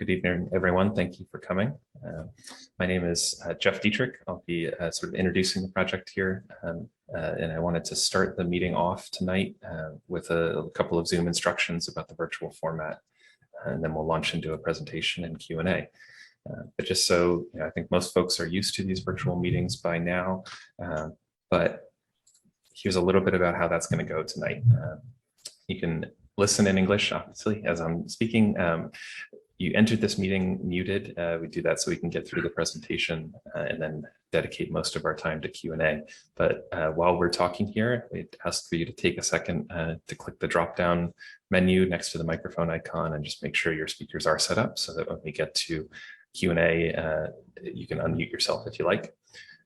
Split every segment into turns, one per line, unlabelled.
Good evening, everyone. Thank you for coming. My name is Jeff Dietrich. I'll be sort of introducing the project here. And I wanted to start the meeting off tonight with a couple of Zoom instructions about the virtual format. And then we'll launch into a presentation and Q&A. But just so I think most folks are used to these virtual meetings by now, but here's a little bit about how that's going to go tonight. You can listen in English, obviously, as I'm speaking. You entered this meeting muted. We do that so we can get through the presentation and then dedicate most of our time to Q&A. But while we're talking here, we'd ask for you to take a second to click the drop-down menu next to the microphone icon and just make sure your speakers are set up so that when we get to Q&A, you can unmute yourself if you like.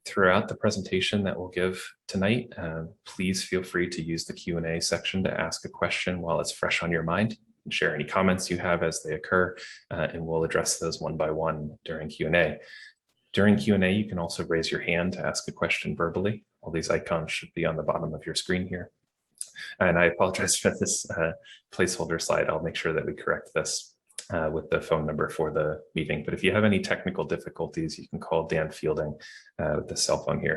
Throughout the presentation that we'll give tonight, please feel free to use the Q&A section to ask a question while it's fresh on your mind. Share any comments you have as they occur, and we'll address those one by one during Q&A. During Q&A, you can also raise your hand to ask a question verbally. All these icons should be on the bottom of your screen here. And I apologize for this placeholder slide. I'll make sure that we correct this with the phone number for the meeting. But if you have any technical difficulties, you can call Dan Fielding with the cell phone here,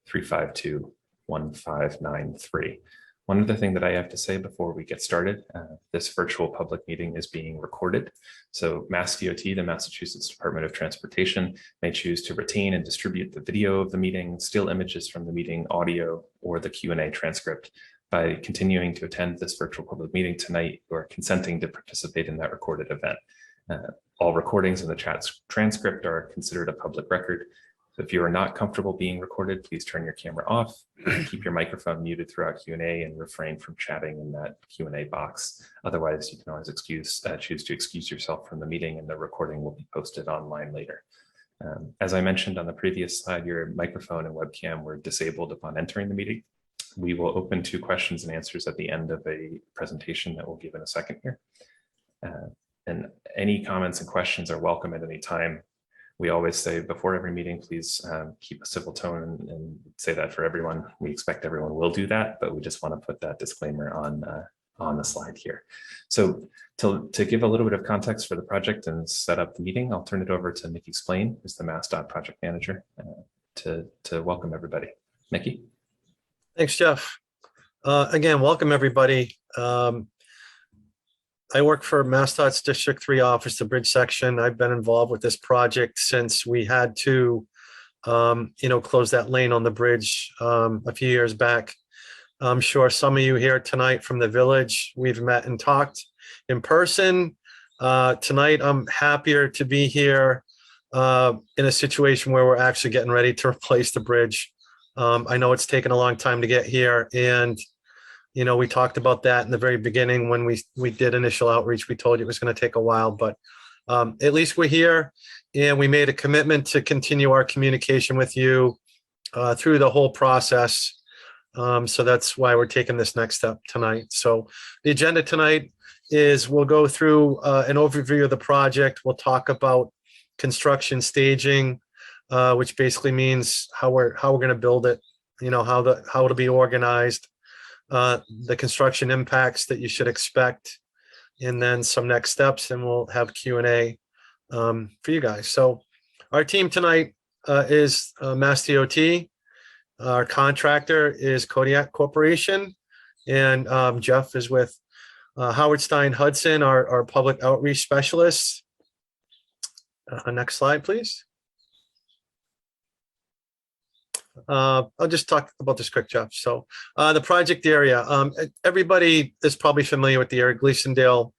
617-352-1593. One other thing that I have to say before we get started, this virtual public meeting is being recorded. So Massdot, the Massachusetts Department of Transportation, may choose to retain and distribute the video of the meeting, still images from the meeting, audio, or the Q&A transcript. By continuing to attend this virtual public meeting tonight, you are consenting to participate in that recorded event. All recordings in the chat transcript are considered a public record. So if you are not comfortable being recorded, please turn your camera off, keep your microphone muted throughout Q&A, and refrain from chatting in that Q&A box. Otherwise, you can always choose to excuse yourself from the meeting, and the recording will be posted online later. As I mentioned on the previous slide, your microphone and webcam were disabled upon entering the meeting. We will open to questions and answers at the end of a presentation that we'll give in a second here. And any comments and questions are welcome at any time. We always say before every meeting, please keep a civil tone and say that for everyone. We expect everyone will do that, but we just want to put that disclaimer on the slide here. So to give a little bit of context for the project and set up the meeting, I'll turn it over to Nikki Splain, who's the Massdot project manager, to welcome everybody. Nikki.
Thanks, Jeff. Again, welcome everybody. I work for Massdot's District 3 office, the bridge section. I've been involved with this project since we had to, close that lane on the bridge a few years back. I'm sure some of you here tonight from the village, we've met and talked in person. Tonight, I'm happier to be here in a situation where we're actually getting ready to replace the bridge. I know it's taken a long time to get here, and we talked about that in the very beginning when we did initial outreach. We told you it was going to take a while, but at least we're here, and we made a commitment to continue our communication with you through the whole process. So that's why we're taking this next step tonight. So the agenda tonight is we'll go through an overview of the project. We'll talk about construction staging, which basically means how we're going to build it, how it'll be organized. The construction impacts that you should expect, and then some next steps, and we'll have Q&A for you guys. So our team tonight is Massdot. Our contractor is Kodiak Corporation, and Jeff is with Howard Stein Hudson, our public outreach specialist. Next slide, please. I'll just talk about this quick, Jeff. So the project area, everybody is probably familiar with the area, Gleasondale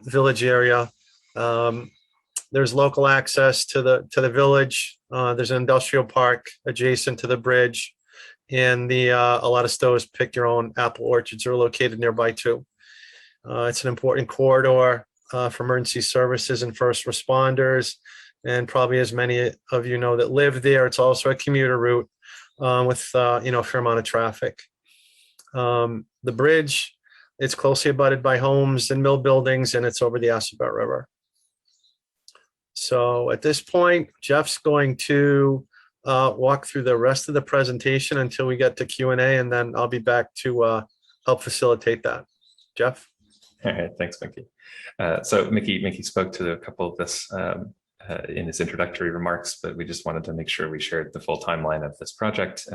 village area. There's local access to the village. There's an industrial park adjacent to the bridge, and a lot of stores pick your own apple orchards are located nearby too. It's an important corridor for emergency services and first responders. And probably as many of you know that live there, it's also a commuter route with a fair amount of traffic. The bridge, it's closely abutted by homes and mill buildings, and it's over the Assabet River. So at this point, Jeff's going to walk through the rest of the presentation until we get to Q&A, and then I'll be back to help facilitate that. Jeff?
All right, thanks, Mickey. So Mickey spoke to a couple of this in his introductory remarks, but we just wanted to make sure we shared the full timeline of this project.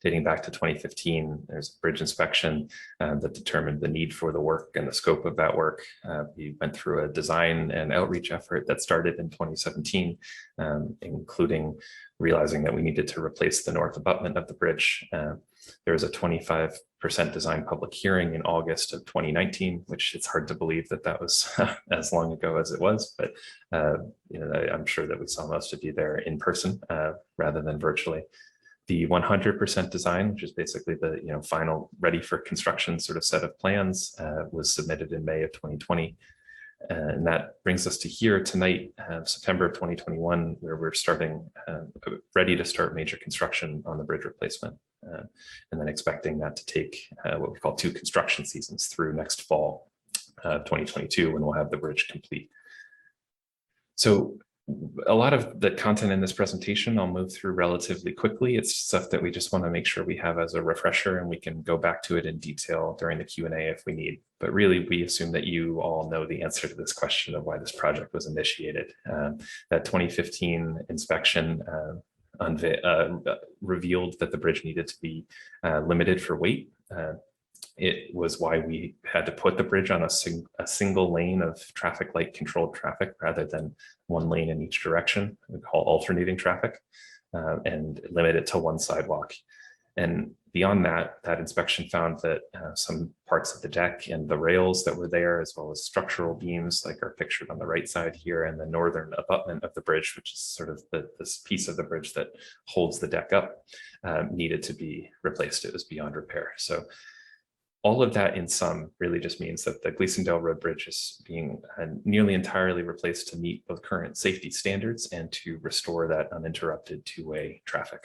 Dating back to 2015, there's a bridge inspection that determined the need for the work and the scope of that work. We went through a design and outreach effort that started in 2017, including realizing that we needed to replace the north abutment of the bridge. There was a 25% design public hearing in August of 2019, which it's hard to believe that that was as long ago as it was, but I'm sure that we saw most of you there in person rather than virtually. The 100% design, which is basically the final ready for construction sort of set of plans, was submitted in May of 2020. And that brings us to here tonight, September of 2021, where we're starting, ready to start major construction on the bridge replacement. And then expecting that to take what we call 2 construction seasons through next fall of 2022, when we'll have the bridge complete. So a lot of the content in this presentation I'll move through relatively quickly. It's stuff that we just want to make sure we have as a refresher, and we can go back to it in detail during the Q&A if we need. But really, we assume that you all know the answer to this question of why this project was initiated. That 2015 inspection revealed that the bridge needed to be limited for weight. It was why we had to put the bridge on a single lane of traffic light controlled traffic rather than one lane in each direction. We call alternating traffic, and limit it to one sidewalk. And beyond that, that inspection found that some parts of the deck and the rails that were there, as well as structural beams, like are pictured on the right side here, and the northern abutment of the bridge, which is sort of this piece of the bridge that holds the deck up, needed to be replaced. It was beyond repair. So all of that in sum really just means that the Gleasondale Road Bridge is being nearly entirely replaced to meet both current safety standards and to restore that uninterrupted two-way traffic.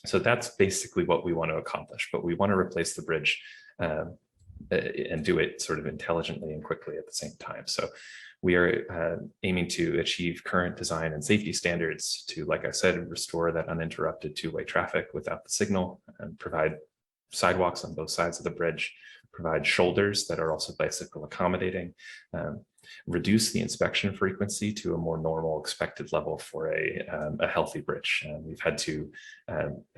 So that's basically what we want to accomplish, but we want to replace the bridge and do it sort of intelligently and quickly at the same time. So we are aiming to achieve current design and safety standards to, like I said, restore that uninterrupted two-way traffic without the signal, and provide sidewalks on both sides of the bridge, provide shoulders that are also bicycle accommodating, reduce the inspection frequency to a more normal expected level for a healthy bridge. We've had to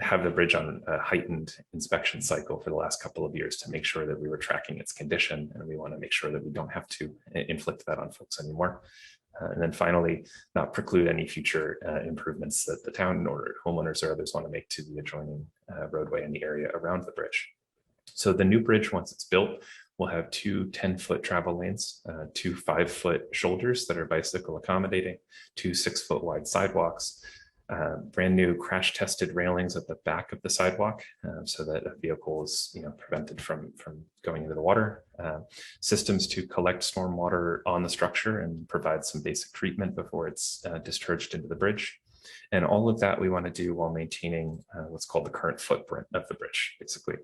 have the bridge on a heightened inspection cycle for the last couple of years to make sure that we were tracking its condition, and we want to make sure that we don't have to inflict that on folks anymore. And then finally, not preclude any future improvements that the town or homeowners or others want to make to the adjoining roadway in the area around the bridge. So the new bridge, once it's built, will have 2 10-foot travel lanes, 2 5-foot shoulders that are bicycle accommodating, 2 6-foot wide sidewalks, brand new crash tested railings at the back of the sidewalk, so that a vehicle is prevented from going into the water, systems to collect storm water on the structure and provide some basic treatment before it's discharged into the bridge. And all of that we want to do while maintaining what's called the current footprint of the bridge, basically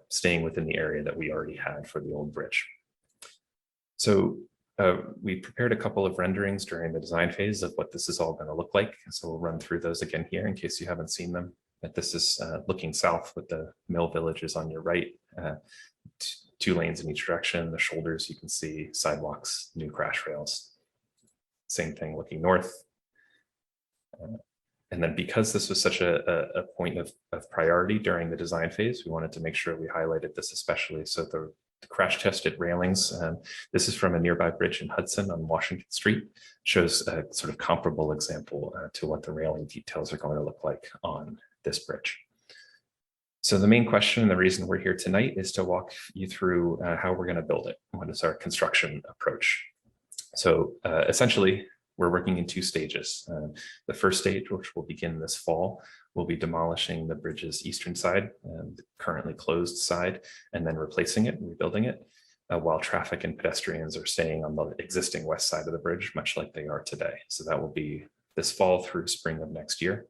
staying within the area that we already had for the old bridge. So we prepared a couple of renderings during the design phase of what this is all going to look like. So we'll run through those again here in case you haven't seen them. But this is looking south with the mill villages on your right, 2 lanes in each direction. The shoulders you can see, sidewalks, new crash rails. Same thing looking north. And then because this was such a point of priority during the design phase, we wanted to make sure we highlighted this especially. So the crash tested railings, this is from a nearby bridge in Hudson on Washington Street, shows a sort of comparable example to what the railing details are going to look like on this bridge. So the main question and the reason we're here tonight is to walk you through how we're going to build it. What is our construction approach? So essentially, we're working in 2 stages. The first stage, which will begin this fall, will be demolishing the bridge's eastern side, the currently closed side, and then replacing it, rebuilding it, while traffic and pedestrians are staying on the existing west side of the bridge, much like they are today. So that will be this fall through spring of next year.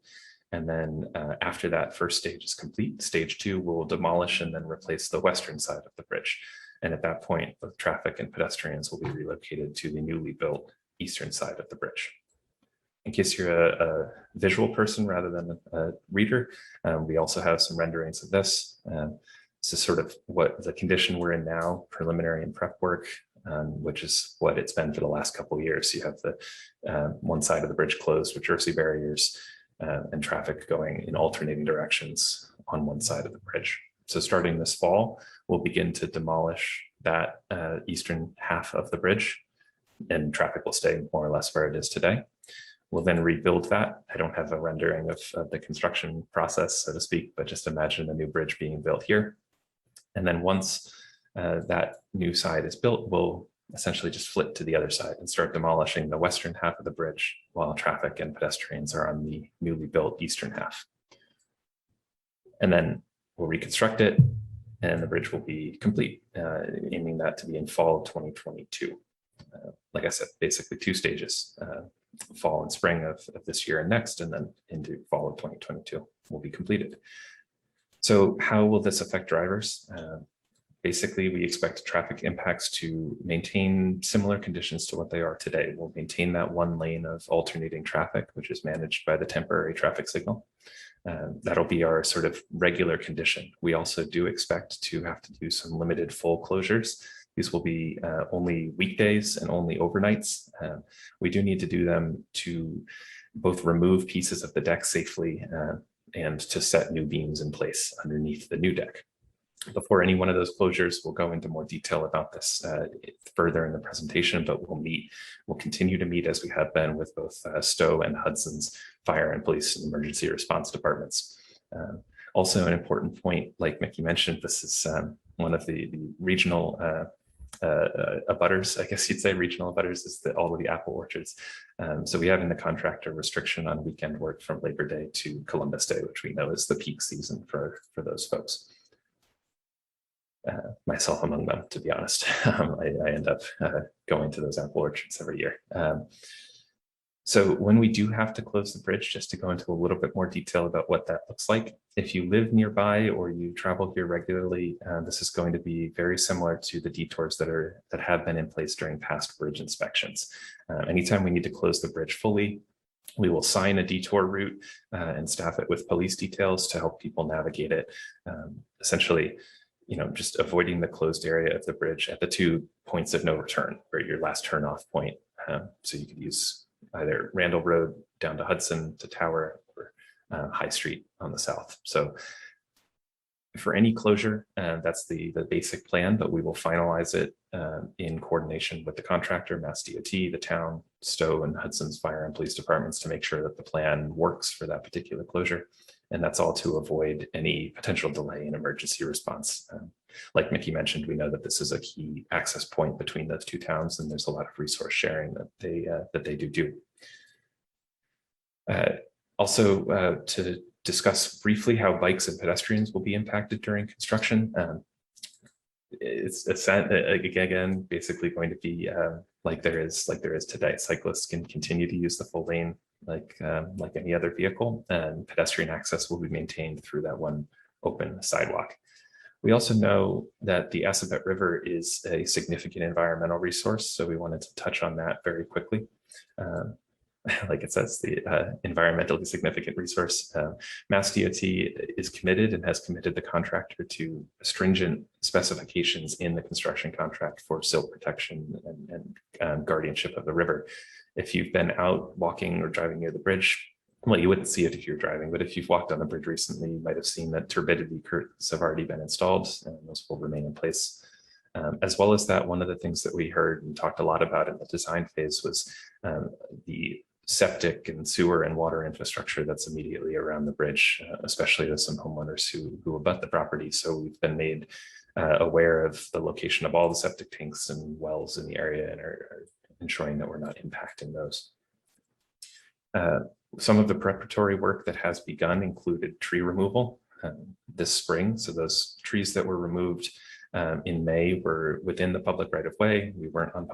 And then after that first stage is complete, stage 2 will demolish and then replace the western side of the bridge. And at that point, both traffic and pedestrians will be relocated to the newly built eastern side of the bridge. In case you're a visual person rather than a reader, we also have some renderings of this. This is sort of what the condition we're in now, preliminary and prep work. which is what it's been for the last couple of years. You have the one side of the bridge closed with jersey barriers and traffic going in alternating directions on one side of the bridge. So starting this fall, we'll begin to demolish that eastern half of the bridge, and traffic will stay more or less where it is today. We'll then rebuild that. I don't have a rendering of the construction process, so to speak, but just imagine a new bridge being built here. And then once that new side is built, we'll essentially just flip to the other side and start demolishing the western half of the bridge while traffic and pedestrians are on the newly built eastern half. And then we'll reconstruct it and the bridge will be complete, aiming that to be in fall of 2022. Like I said, basically 2 stages, fall and spring of this year and next, and then into fall of 2022 will be completed. So how will this affect drivers? Basically, we expect traffic impacts to maintain similar conditions to what they are today. We'll maintain that one lane of alternating traffic, which is managed by the temporary traffic signal. That'll be our sort of regular condition. We also do expect to have to do some limited full closures. These will be only weekdays and only overnights. We do need to do them to both remove pieces of the deck safely and to set new beams in place underneath the new deck. Before any one of those closures, we'll go into more detail about this further in the presentation, but we'll continue to meet as we have been with both Stowe and Hudson's fire and police and emergency response departments. Also an important point, like Mickey mentioned, this is one of the regional abutters, I guess you'd say regional abutters is all of the apple orchards. So we have in the contract a restriction on weekend work from Labor Day to Columbus Day, which we know is the peak season for those folks. Myself among them, to be honest. I end up going to those apple orchards every year. So when we do have to close the bridge, just to go into a little bit more detail about what that looks like, if you live nearby or you travel here regularly, this is going to be very similar to the detours that have been in place during past bridge inspections. Anytime we need to close the bridge fully, we will sign a detour route and staff it with police details to help people navigate it. Essentially, just avoiding the closed area of the bridge at the 2 points of no return, or your last turnoff point. So you could use either Randall Road down to Hudson to Tower, or High Street on the south. So for any closure, that's the basic plan, but we will finalize it in coordination with the contractor, Massdot, the town, Stowe and Hudson's fire and police departments to make sure that the plan works for that particular closure. And that's all to avoid any potential delay in emergency response. Like Mickey mentioned, we know that this is a key access point between those 2 towns, and there's a lot of resource sharing that they do. Also, to discuss briefly how bikes and pedestrians will be impacted during construction. It's again basically going to be like there is today. Cyclists can continue to use the full lane like any other vehicle, and pedestrian access will be maintained through that one open sidewalk. We also know that the Assabet River is a significant environmental resource, so we wanted to touch on that very quickly. Like it says, the environmentally significant resource. Massdot is committed and has committed the contractor to stringent specifications in the construction contract for silt protection and guardianship of the river. If you've been out walking or driving near the bridge, well, you wouldn't see it if you're driving, but if you've walked on the bridge recently, you might have seen that turbidity curtains have already been installed, and those will remain in place. As well as that, one of the things that we heard and talked a lot about in the design phase was the septic and sewer and water infrastructure that's immediately around the bridge, especially with some homeowners who abut the property. So we've been made aware of the location of all the septic tanks and wells in the area and are ensuring that we're not impacting those. Some of the preparatory work that has begun included tree removal this spring. So those trees that were removed in May were within the public right of way. We weren't on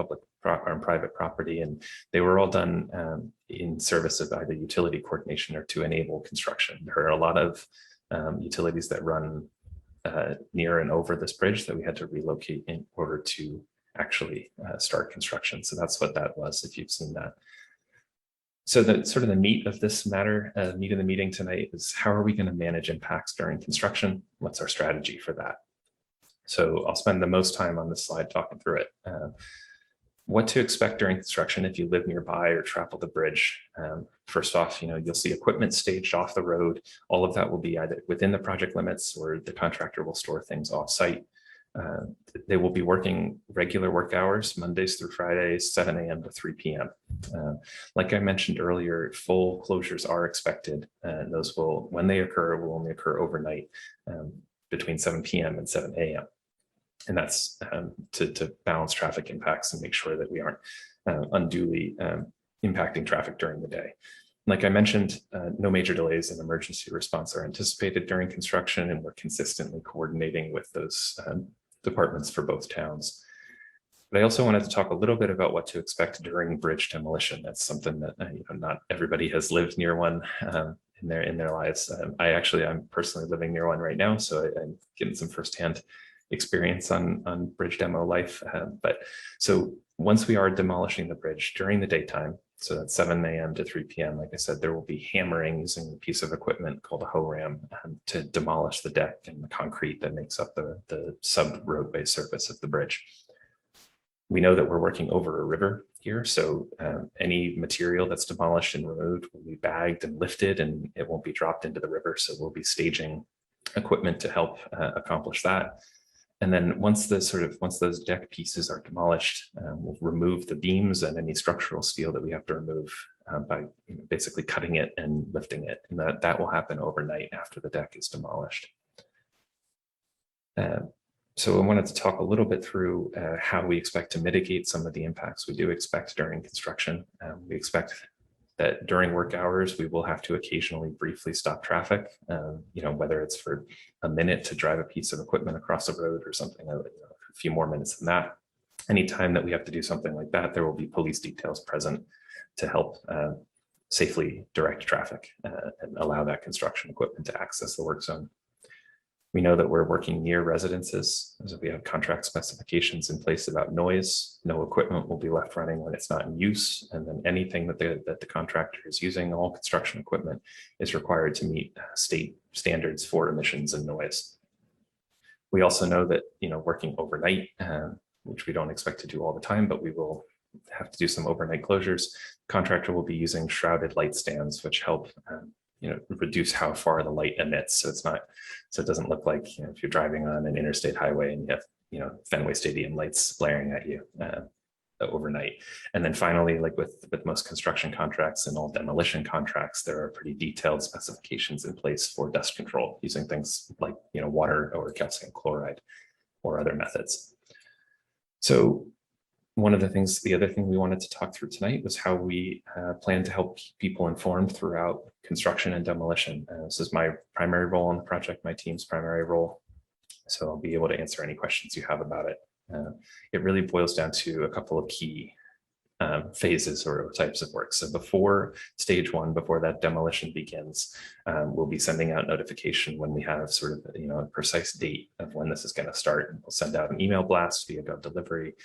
private property, and they were all done in service of either utility coordination or to enable construction. There are a lot of utilities that run near and over this bridge that we had to relocate in order to actually start construction. So that's what that was, if you've seen that. So the sort of the meat of this matter, meat of the meeting tonight is how are we going to manage impacts during construction? What's our strategy for that? So I'll spend the most time on this slide talking through it. What to expect during construction if you live nearby or travel the bridge. First off, you'll see equipment staged off the road. All of that will be either within the project limits or the contractor will store things off site. They will be working regular work hours, Mondays through Fridays, 7 a.m. to 3 p.m. Like I mentioned earlier, full closures are expected. And those will, when they occur, will only occur overnight between 7 p.m. and 7 a.m. And that's to balance traffic impacts and make sure that we aren't unduly impacting traffic during the day. Like I mentioned, no major delays in emergency response are anticipated during construction, and we're consistently coordinating with those departments for both towns. But I also wanted to talk a little bit about what to expect during bridge demolition. That's something that not everybody has lived near one in their lives. I'm personally living near one right now, so I'm getting some firsthand experience on bridge demo life. But so once we are demolishing the bridge during the daytime, so that's 7 a.m. to 3 p.m., like I said, there will be hammering using a piece of equipment called a hoe ram to demolish the deck and the concrete that makes up the sub roadway surface of the bridge. We know that we're working over a river here, so any material that's demolished and removed will be bagged and lifted, and it won't be dropped into the river. So we'll be staging equipment to help accomplish that. And then once those deck pieces are demolished, we'll remove the beams and any structural steel that we have to remove by basically cutting it and lifting it. And that will happen overnight after the deck is demolished. So I wanted to talk a little bit through how we expect to mitigate some of the impacts we do expect during construction. We expect that during work hours, we will have to occasionally briefly stop traffic, whether it's for a minute to drive a piece of equipment across a road or something, a few more minutes than that. Anytime that we have to do something like that, there will be police details present to help safely direct traffic and allow that construction equipment to access the work zone. We know that we're working near residences, so we have contract specifications in place about noise. No equipment will be left running when it's not in use, and then anything that the contractor is using, all construction equipment, is required to meet state standards for emissions and noise. We also know that working overnight, which we don't expect to do all the time, but we will have to do some overnight closures. The contractor will be using shrouded light stands, which help reduce how far the light emits. So it doesn't look like, if you're driving on an interstate highway and you have, Fenway Stadium lights blaring at you overnight. And then finally, like with most construction contracts and all demolition contracts, there are pretty detailed specifications in place for dust control using things like, water or calcium chloride or other methods. So the other thing we wanted to talk through tonight was how we plan to help keep people informed throughout construction and demolition. This is my primary role on the project, my team's primary role. So I'll be able to answer any questions you have about it. It really boils down to a couple of key phases or types of work. So before stage one, before that demolition begins, we'll be sending out notification when we have sort of a precise date of when this is going to start. We'll send out an email blast via Gov Delivery.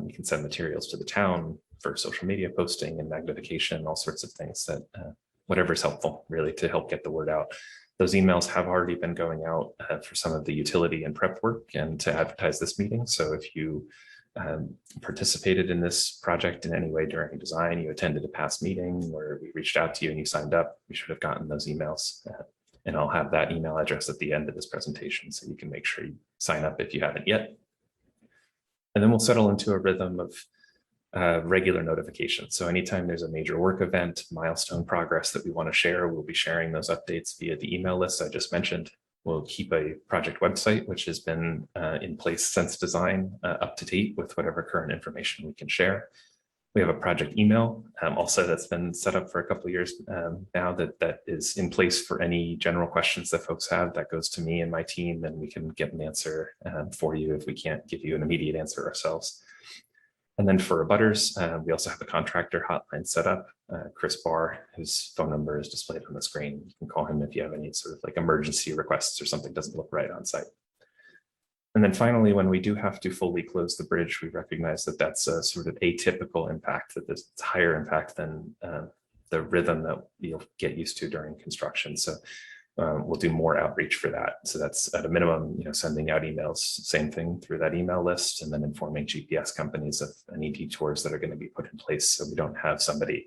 You can send materials to the town for social media posting and magnification, all sorts of things that whatever's helpful really to help get the word out. Those emails have already been going out for some of the utility and prep work and to advertise this meeting. So if you participated in this project in any way during design, you attended a past meeting where we reached out to you and you signed up, you should have gotten those emails. And I'll have that email address at the end of this presentation, so you can make sure you sign up if you haven't yet. And then we'll settle into a rhythm of regular notifications. So anytime there's a major work event, milestone progress that we want to share, we'll be sharing those updates via the email list I just mentioned. We'll keep a project website, which has been in place since design, up to date with whatever current information we can share. We have a project email also that's been set up for a couple of years now that is in place for any general questions that folks have. That goes to me and my team, and we can get an answer for you if we can't give you an immediate answer ourselves. And then for abutters, we also have a contractor hotline set up. Chris Barr, whose phone number is displayed on the screen. You can call him if you have any sort of like emergency requests or something doesn't look right on site. And then finally, when we do have to fully close the bridge, we recognize that that's a sort of atypical impact, that there's higher impact than the rhythm that you'll get used to during construction. So we'll do more outreach for that. So that's at a minimum, sending out emails, same thing through that email list, and then informing GPS companies of any detours that are going to be put in place. So we don't have somebody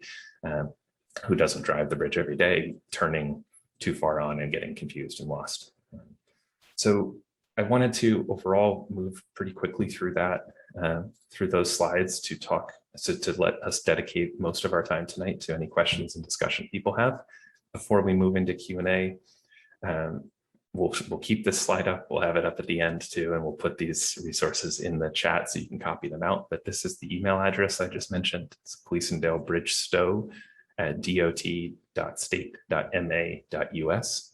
who doesn't drive the bridge every day turning too far on and getting confused and lost. So I wanted to overall move pretty quickly through that, through those slides to let us dedicate most of our time tonight to any questions and discussion people have. Before we move into Q&A, we'll keep this slide up. We'll have it up at the end too, and we'll put these resources in the chat so you can copy them out. But this is the email address I just mentioned. It's Gleasondalebridgestow at dot.state.ma.us,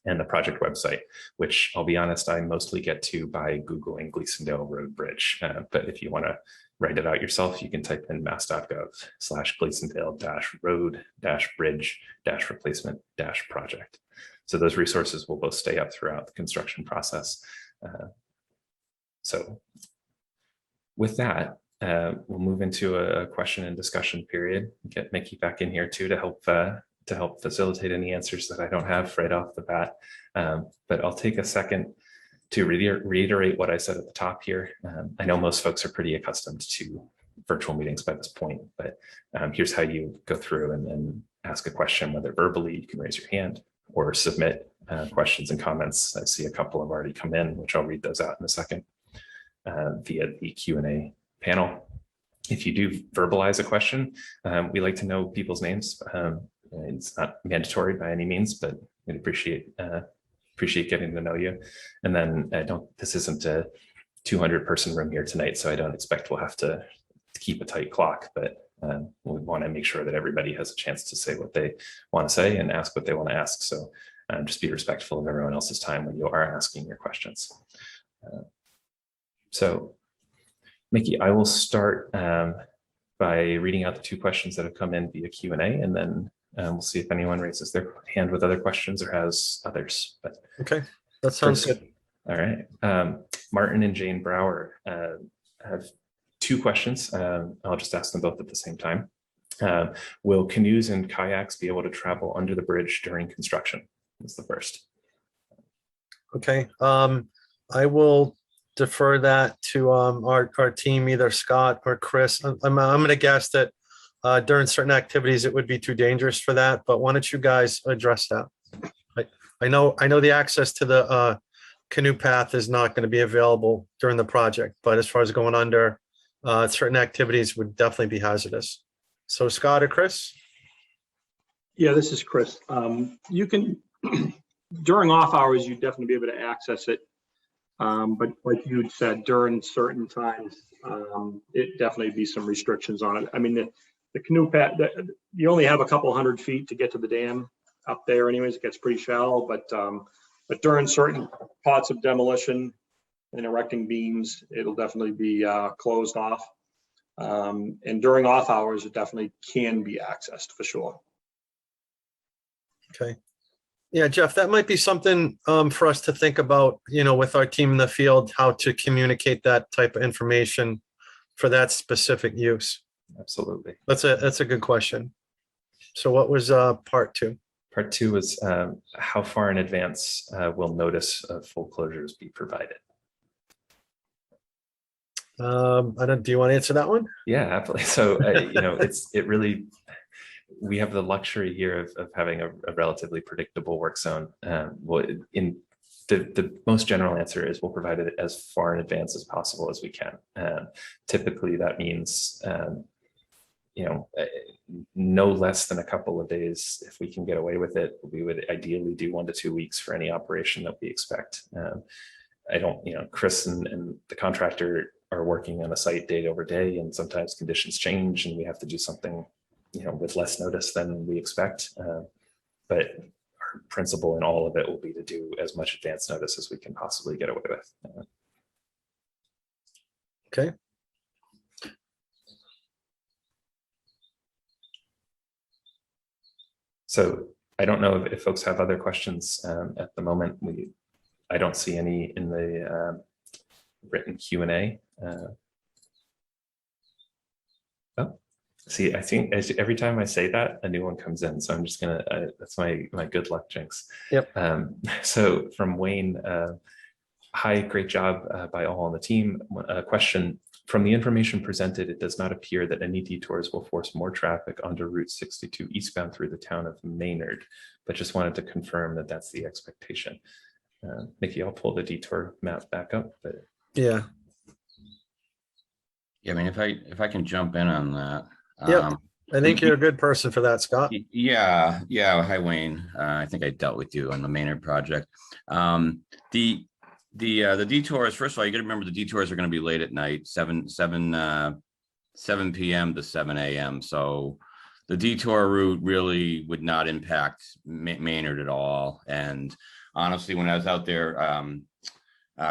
and the project website, which I'll be honest, I mostly get to by Googling Gleasondale Road Bridge. But if you want to write it out yourself, you can type in mass.gov/Gleasondale-road-bridge-replacement-project. So those resources will both stay up throughout the construction process. So with that, we'll move into a question and discussion period. Get Mickey back in here too to help facilitate any answers that I don't have right off the bat. But I'll take a second to reiterate what I said at the top here. I know most folks are pretty accustomed to virtual meetings by this point, but here's how you go through and ask a question, whether verbally, you can raise your hand or submit questions and comments. I see a couple have already come in, which I'll read those out in a second via the Q&A panel. If you do verbalize a question, we like to know people's names. It's not mandatory by any means, but we'd appreciate getting to know you. And then this isn't a 200-person room here tonight, so I don't expect we'll have to keep a tight clock, but we want to make sure that everybody has a chance to say what they want to say and ask what they want to ask. So just be respectful of everyone else's time when you are asking your questions. So Mickey, I will start by reading out the two questions that have come in via Q&A, and then we'll see if anyone raises their hand with other questions or has others. But
Okay, that sounds good.
All right. Martin and Jane Brower have two questions. I'll just ask them both at the same time. Will canoes and kayaks be able to travel under the bridge during construction? That's the first.
Okay, I will defer that to our team, either Scott or Chris. I'm going to guess that during certain activities, it would be too dangerous for that, but why don't you guys address that? I know the access to the canoe path is not going to be available during the project, but as far as going under, certain activities would definitely be hazardous. So Scott or Chris?
Yeah, this is Chris. You can, during off hours, you'd definitely be able to access it. But like you said, during certain times, it definitely be some restrictions on it. I mean, the canoe path, you only have a couple 100 feet to get to the dam up there anyways. It gets pretty shallow, but during certain parts of demolition and erecting beams, it'll definitely be closed off. And during off hours, it definitely can be accessed for sure.
Okay. Yeah, Jeff, that might be something for us to think about, with our team in the field, how to communicate that type of information for that specific use.
Absolutely.
That's a good question. So what was part two?
Part two was how far in advance will notice of foreclosures be provided?
Do you want to answer that one?
Yeah, absolutely. So, we have the luxury here of having a relatively predictable work zone. In the most general answer is we'll provide it as far in advance as possible as we can. Typically that means, no less than a couple of days. If we can get away with it, we would ideally do 1 to 2 weeks for any operation that we expect. Chris and the contractor are working on a site day over day, and sometimes conditions change and we have to do something with less notice than we expect. But our principle in all of it will be to do as much advance notice as we can possibly get away with.
Okay.
So I don't know if folks have other questions at the moment. I don't see any in the written Q&A. See, I think every time I say that, a new one comes in. So I'm just gonna, that's my good luck jinx.
Yep.
So from Wayne, hi, great job by all on the team. Question, from the information presented, it does not appear that any detours will force more traffic onto Route 62 eastbound through the town of Maynard, but just wanted to confirm that that's the expectation. Mickey, I'll pull the detour map back up, but
Yeah.
Yeah, I mean, if I can jump in on that.
Yep. I think you're a good person for that, Scott.
Yeah. Hi, Wayne. I think I dealt with you on the Maynard project. The detours, first of all, you got to remember the detours are going to be late at night, 7 p.m. to 7 a.m. So the detour route really would not impact Maynard at all. And honestly, when I was out there,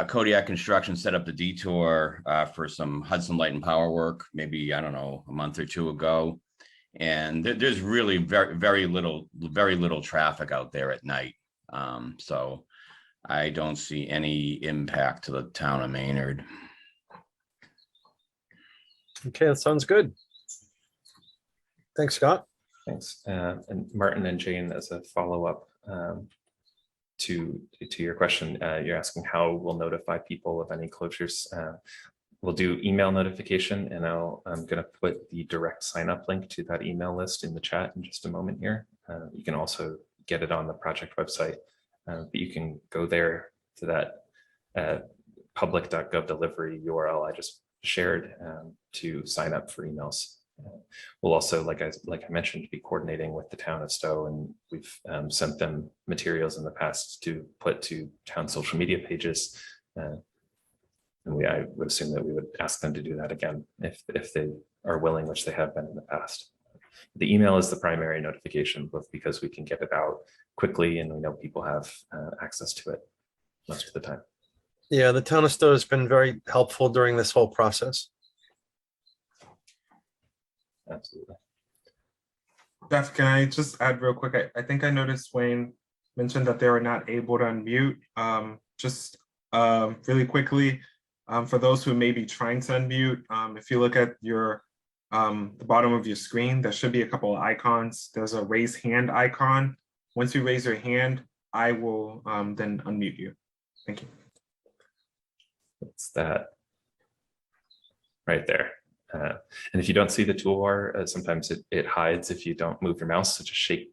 Kodiak Construction set up the detour for some Hudson Light and Power work, maybe, I don't know, a month or two ago. And there's really very little traffic out there at night. So I don't see any impact to the town of Maynard.
Okay, that sounds good. Thanks, Scott.
thanks. And Martin and Jane, as a follow-up to your question, you're asking how we'll notify people of any closures. We'll do email notification, and I'm going to put the direct sign up link to that email list in the chat in just a moment here. You can also get it on the project website, but you can go there to that public.gov delivery URL I just shared to sign up for emails. We'll also, like I mentioned, be coordinating with the town of Stowe, and we've sent them materials in the past to put to town social media pages. And I would assume that we would ask them to do that again if they are willing, which they have been in the past. The email is the primary notification, both because we can get it out quickly and we know people have access to it most of the time.
Yeah, the town of Stowe has been very helpful during this whole process.
Absolutely.
Jeff, can I just add real quick? I think I noticed Wayne mentioned that they were not able to unmute. Really quickly, for those who may be trying to unmute, if you look at your the bottom of your screen, there should be a couple of icons. There's a raise hand icon. Once you raise your hand, I will then unmute you. Thank you.
It's that right there. And if you don't see the toolbar, sometimes it hides if you don't move your mouse. So just shake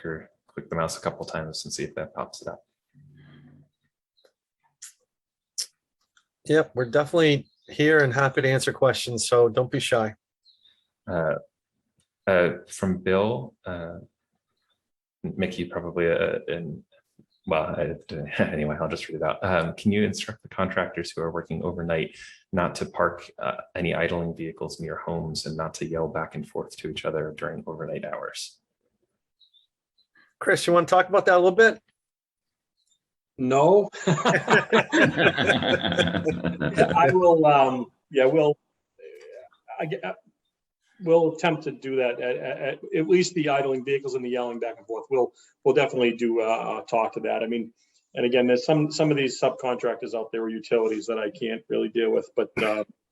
or click the mouse a couple times and see if that pops it up.
Yep, we're definitely here and happy to answer questions, so don't be shy.
From Bill, Mickey probably, anyway, I'll just read it out. Can you instruct the contractors who are working overnight not to park any idling vehicles near homes and not to yell back and forth to each other during overnight hours?
Chris, you want to talk about that a little bit?
No. I will, we'll attempt to do that at least the idling vehicles and the yelling back and forth. We'll definitely do talk to that. I mean, and again, there's some of these subcontractors out there or utilities that I can't really deal with, but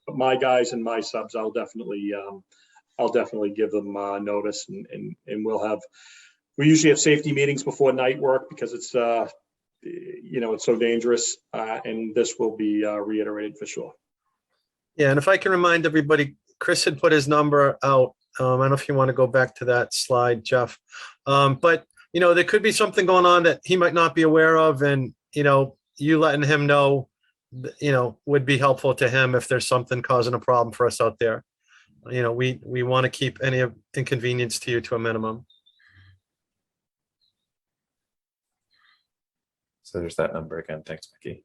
my guys and my subs, I'll definitely give them notice, and we usually have safety meetings before night work because it's it's so dangerous, and this will be reiterated for sure.
Yeah, and if I can remind everybody, Chris had put his number out. I don't know if you want to go back to that slide, Jeff. But there could be something going on that he might not be aware of, and you letting him know, would be helpful to him if there's something causing a problem for us out there. We want to keep any inconvenience to you to a minimum.
So there's that number again. Thanks, Mickey.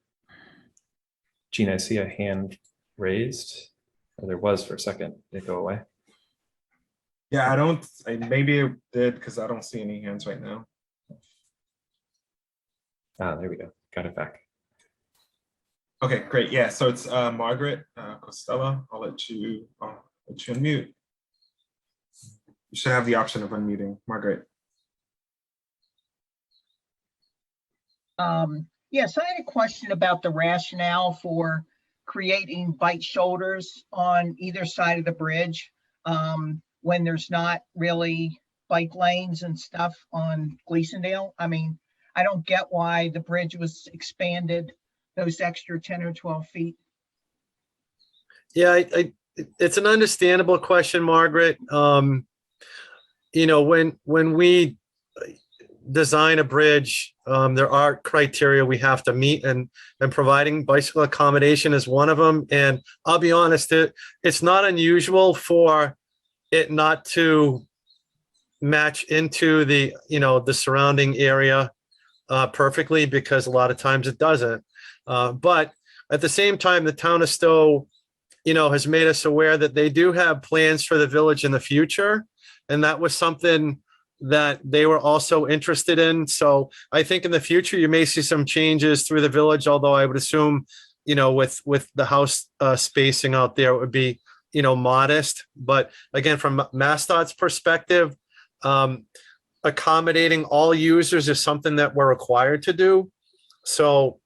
Gene, I see a hand raised. Or there was for a second. Did it go away?
Yeah, maybe it did because I don't see any hands right now.
There we go. Got it back.
Okay, great. Yeah, so it's Margaret Costello. I'll let you unmute. You should have the option of unmuting, Margaret.
Yes, I had a question about the rationale for creating bite shoulders on either side of the bridge. when there's not really bike lanes and stuff on Gleasondale. I mean, I don't get why the bridge was expanded those extra 10 or 12 feet.
Yeah, it's an understandable question, Margaret. You know, when we design a bridge, there are criteria we have to meet, and providing bicycle accommodation is one of them. And I'll be honest, it's not unusual for it not to match into the, you know, the surrounding area perfectly, because a lot of times it doesn't. But at the same time, the town of Stowe, you know, has made us aware that they do have plans for the village in the future. And that was something that they were also interested in. So I think in the future, you may see some changes through the village, although I would assume, you know, with the house spacing out there, it would be, you know, modest. But again, from Massdot's perspective, accommodating all users is something that we're required to do. So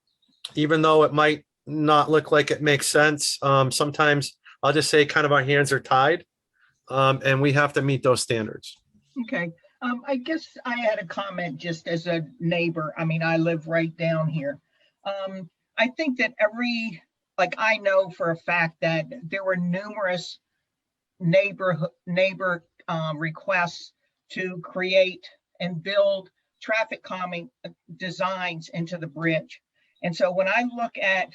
even though it might not look like it makes sense, sometimes I'll just say kind of our hands are tied, and we have to meet those standards.
Okay. I guess I had a comment just as a neighbor. I mean, I live right down here. I think that I know for a fact that there were numerous neighbor requests to create and build traffic calming designs into the bridge. And so when I look at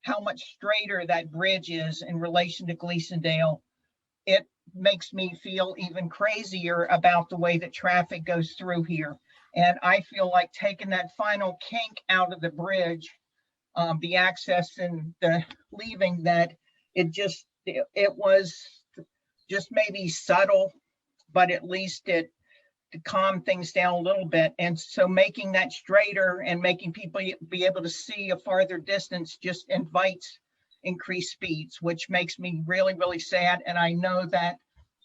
how much straighter that bridge is in relation to Gleasondale, it makes me feel even crazier about the way that traffic goes through here. And I feel like taking that final kink out of the bridge, the access and the leaving, that it was just maybe subtle, but at least it to calm things down a little bit. And so making that straighter and making people be able to see a farther distance just invites increased speeds, which makes me really, really sad. And I know that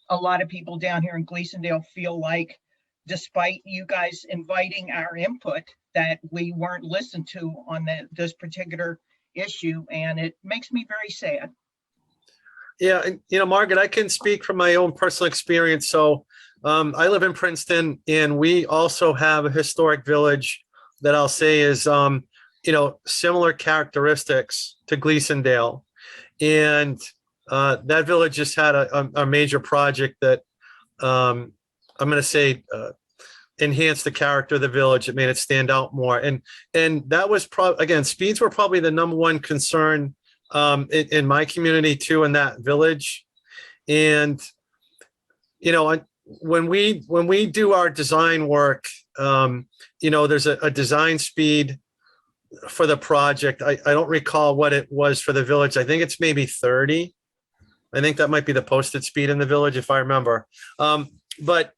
a lot of people down here in Gleasondale feel like, despite you guys inviting our input, that we weren't listened to on this particular issue. And it makes me very sad.
Yeah, and, you know, Margaret, I can speak from my own personal experience. So I live in Princeton, and we also have a historic village that I'll say is, you know, similar characteristics to Gleasondale. And that village just had a major project that I'm going to say enhanced the character of the village. It made it stand out more. And that was again, speeds were probably the number one concern in my community too, in that village. And, you know, when we do our design work, you know, there's a design speed for the project. I don't recall what it was for the village. I think it's maybe 30. I think that might be the posted speed in the village, if I remember. But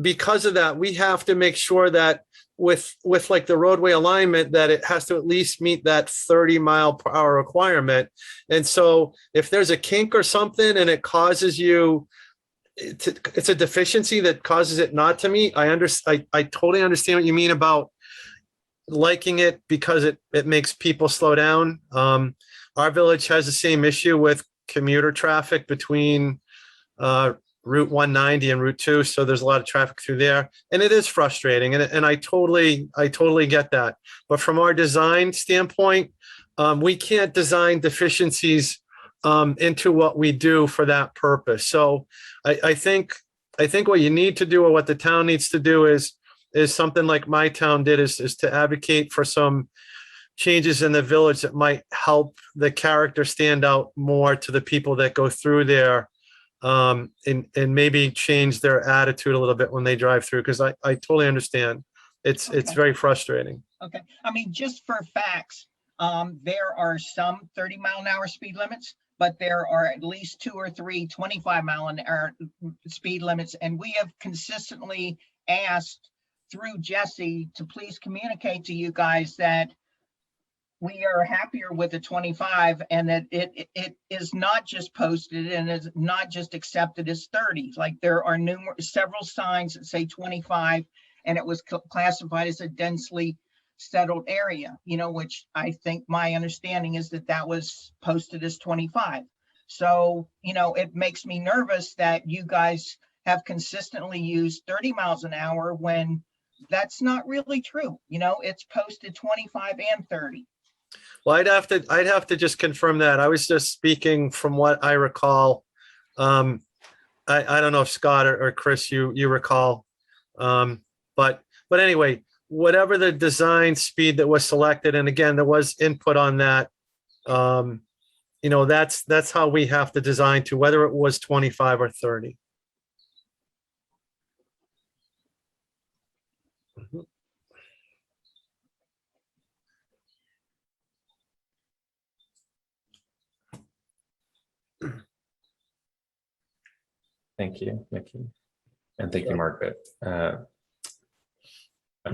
because of that, we have to make sure that with like the roadway alignment, that it has to at least meet that 30-mile-per-hour requirement. And so if there's a kink or something and it causes you, it's a deficiency that causes it not to meet, I totally understand what you mean about liking it because it makes people slow down. Our village has the same issue with commuter traffic between Route 190 and Route 2. So there's a lot of traffic through there, and it is frustrating. And I totally get that. But from our design standpoint, we can't design deficiencies into what we do for that purpose. So I think what you need to do, or what the town needs to do, is something like my town did, is to advocate for some changes in the village that might help the character stand out more to the people that go through there, and maybe change their attitude a little bit when they drive through, because I totally understand. It's very frustrating.
Okay. I mean, just for facts, there are some 30-mile-an-hour speed limits, but there are at least 2 or 3 25-mile-an-hour speed limits. And we have consistently asked through Jesse to please communicate to you guys that we are happier with the 25, and that it is not just posted and is not just accepted as 30. Like, there are several signs that say 25, and it was classified as a densely settled area, you know, which I think my understanding is that was posted as 25. So, it makes me nervous that you guys have consistently used 30 miles an hour when that's not really true. It's posted 25 and 30.
Well, I'd have to just confirm that. I was just speaking from what I recall. I don't know if Scott or Chris, you recall. But anyway, whatever the design speed that was selected, and again, there was input on that. That's how we have to design to, whether it was 25 or 30.
Thank you, Mickey. And thank you, Margaret. I'm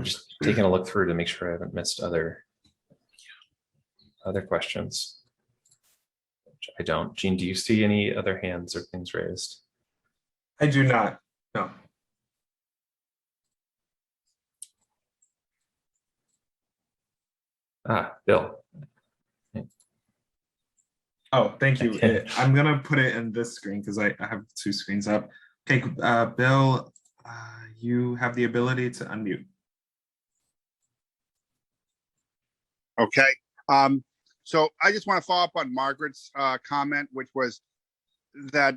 just taking a look through to make sure I haven't missed other questions. I don't. Jean, do you see any other hands or things raised?
I do not, no.
Bill.
Oh, thank you.
Okay.
I'm gonna put it in this screen because I have two screens up. Okay, Bill, you have the ability to unmute.
Okay. So I just want to follow up on Margaret's comment, which was that,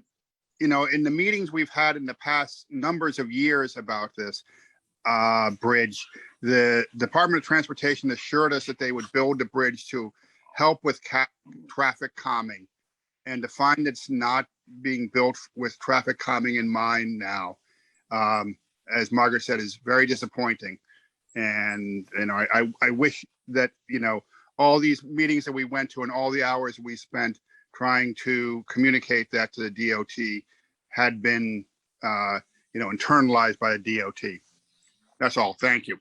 in the meetings we've had in the past numbers of years about this bridge, the Department of Transportation assured us that they would build the bridge to help with traffic calming, and to find it's not being built with traffic calming in mind now, as Margaret said, is very disappointing. And I wish that all these meetings that we went to and all the hours we spent trying to communicate that to the DOT had been internalized by the DOT. That's all. Thank you.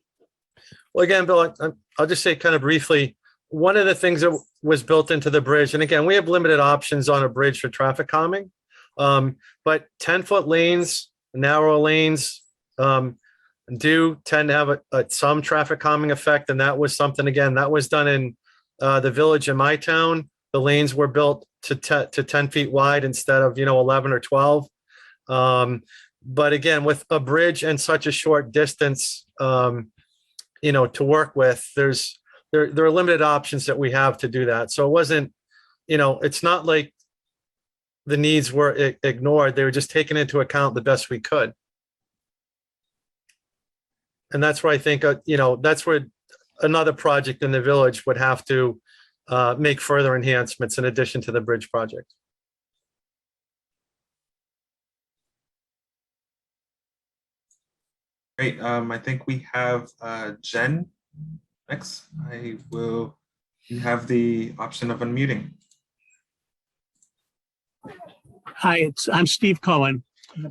Well, again, Bill, I'll just say kind of briefly, one of the things that was built into the bridge, and again, we have limited options on a bridge for traffic calming, but 10-foot lanes, narrow lanes, do tend to have some traffic calming effect. And that was something, again, that was done in the village in my town. The lanes were built to 10 feet wide instead of, 11 or 12. But again, with a bridge and such a short distance, to work with, there are limited options that we have to do that. So it wasn't, it's not like the needs were ignored. They were just taken into account the best we could. And that's where I think, that's where another project in the village would have to make further enhancements in addition to the bridge project.
Great. I think we have Jen next. You have the option of unmuting.
Hi, I'm Steve Cohen.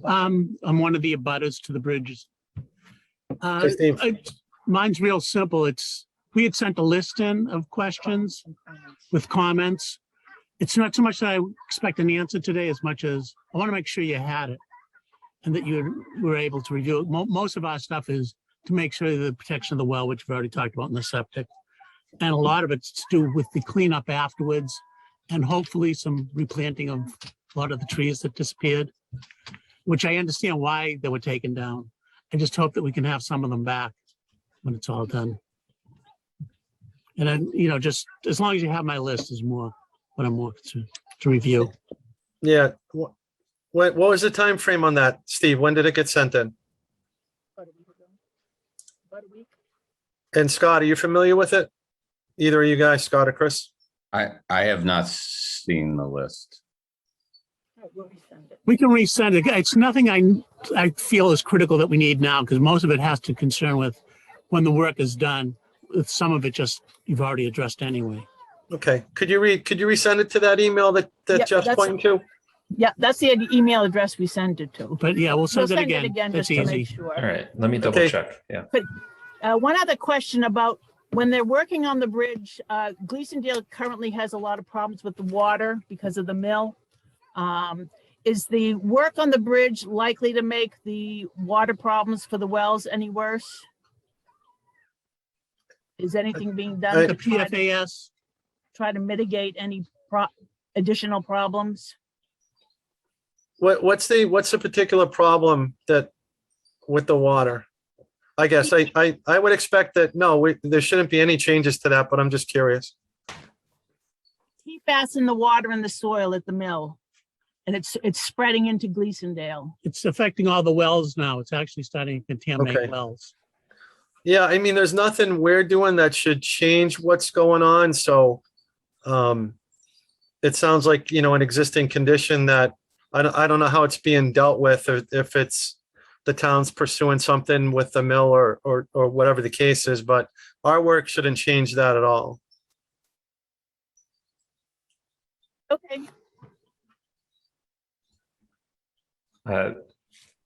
I'm one of the abutters to the bridges.
Hey, Steve.
Mine's real simple. We had sent a list in of questions with comments. It's not so much that I expect an answer today as much as I want to make sure you had it and that you were able to review it. Most of our stuff is to make sure the protection of the well, which we've already talked about in the septic. And a lot of it's to do with the cleanup afterwards and hopefully some replanting of a lot of the trees that disappeared, which I understand why they were taken down. I just hope that we can have some of them back when it's all done. And then, just as long as you have my list is more what I'm more to review.
Yeah. What was the time frame on that, Steve? When did it get sent in?
About a week.
And Scott, are you familiar with it? Either of you guys, Scott or Chris?
I have not seen the list.
We'll resend it.
We can resend it. It's nothing I feel is critical that we need now because most of it has to concern with when the work is done. With some of it just you've already addressed anyway.
Okay. Could you resend it to that email that
Yep,
Jeff's
that's-
pointing to?
Yeah, that's the email address we send it to.
But yeah, we'll send
We'll
it again. That's
just to make
easy.
sure.
All right, let me double
Okay.
check. Yeah.
One other question about when they're working on the bridge, Gleasondale currently has a lot of problems with the water because of the mill. Is the work on the bridge likely to make the water problems for the wells any worse? Is anything being done
The
to
PFAS,
try to mitigate any additional problems?
what's the particular problem that with the water? I guess I would expect that, no, there shouldn't be any changes to that, but I'm just curious.
PFAS in the water and the soil at the mill. And it's spreading into Gleasondale.
It's affecting all the wells now. It's actually starting to contaminate
Okay.
wells.
Yeah, I mean, there's nothing we're doing that should change what's going on, so it sounds like, an existing condition that I don't know how it's being dealt with, or if it's the town's pursuing something with the mill or whatever the case is, but our work shouldn't change that at all.
Okay.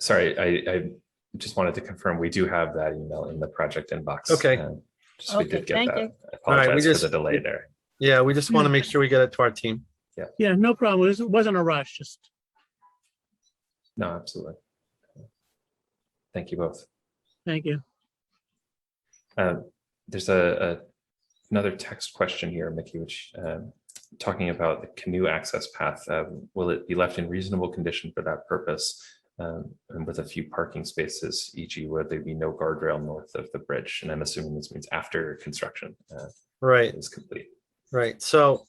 Sorry, I just wanted to confirm, we do have that email in the project inbox.
Okay.
We did get
Thank
that.
you.
I
All right, we
apologize for
just-
the delay there.
Yeah, we just want to make sure we get it to our team.
Yeah, no problem. It wasn't a rush, just
No, absolutely. Thank you both.
thank you.
There's another text question here, Mickey, which talking about the canoe access path. Will it be left in reasonable condition for that purpose? And with a few parking spaces, e.g. would there be no guardrail north of the bridge? And I'm assuming this means after construction
Right.
is complete.
Right. So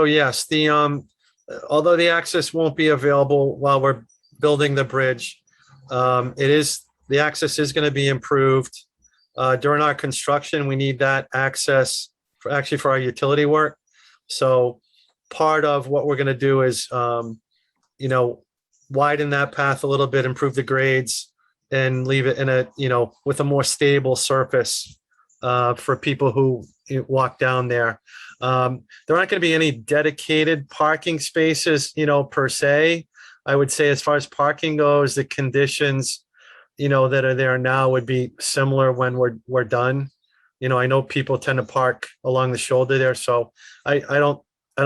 yes, although the access won't be available while we're building the bridge, the access is going to be improved. During our construction, we need that access for our utility work. So part of what we're going to do is, widen that path a little bit, improve the grades, and leave it in with a more stable surface for people who walk down there. There aren't going to be any dedicated parking spaces, per se. I would say as far as parking goes, the conditions, that are there now would be similar when we're done. I know people tend to park along the shoulder there, so I don't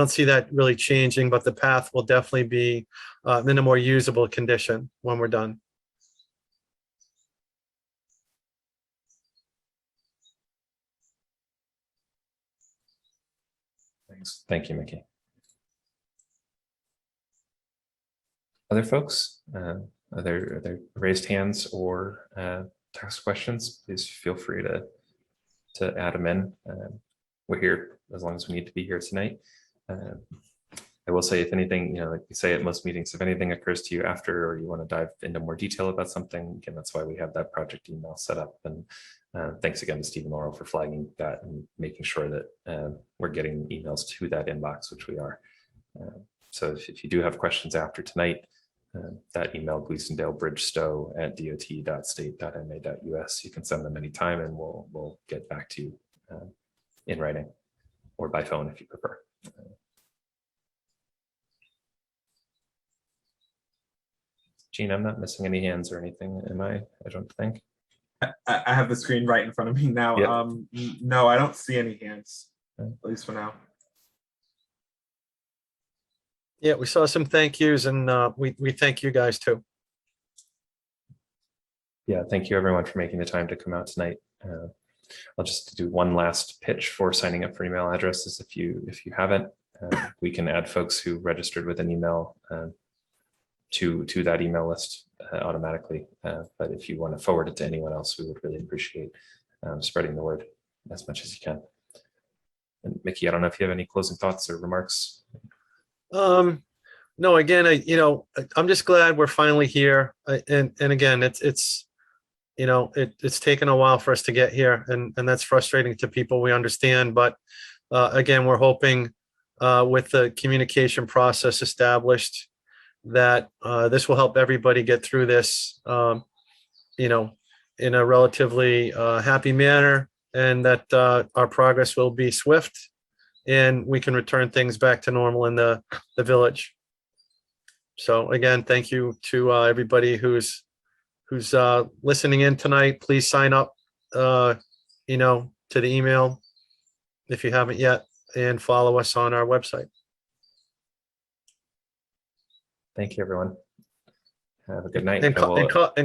see that really changing, but the path will definitely be in a more usable condition when we're done.
Thanks. Thank you, Mickey. Other folks, are there raised hands or text questions? Please feel free to add them in. We're here as long as we need to be here tonight. I will say, if anything, like we say at most meetings, if anything occurs to you after, or you want to dive into more detail about something, again, that's why we have that project email set up. And thanks again to Stephen Laurel for flagging that and making sure that we're getting emails to that inbox, which we are. So if you do have questions after tonight, that email, gleasondalebridgestow@dot.state.ma.us, you can send them anytime and we'll get back to you in writing or by phone if you prefer. Gene, I'm not missing any hands or anything, am I? I don't think.
I have the screen right in front of me now.
Yep.
No, I don't see any hands,
Okay.
at least for now.
Yeah, we saw some thank yous, and we thank you guys too.
Yeah, thank you everyone for making the time to come out tonight. I'll just do one last pitch for signing up for email addresses. If you haven't, we can add folks who registered with an email to that email list automatically. But if you want to forward it to anyone else, we would really appreciate spreading the word as much as you can. And Mickey, I don't know if you have any closing thoughts or remarks.
No, again, I'm just glad we're finally here. And again, it's taken a while for us to get here, and that's frustrating to people. We understand, but again, we're hoping with the communication process established that this will help everybody get through this, in a relatively happy manner, and that our progress will be swift and we can return things back to normal in the village. So again, thank you to everybody who's listening in tonight. Please sign up, to the email if you haven't yet, and follow us on our website.
Thank you, everyone. Have a good night.
And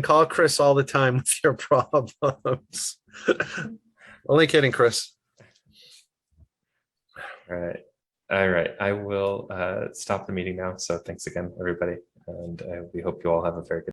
call Chris all the time with your problems. Only kidding, Chris.
All right. I will stop the meeting now. So thanks again, everybody. and we hope you all have a very good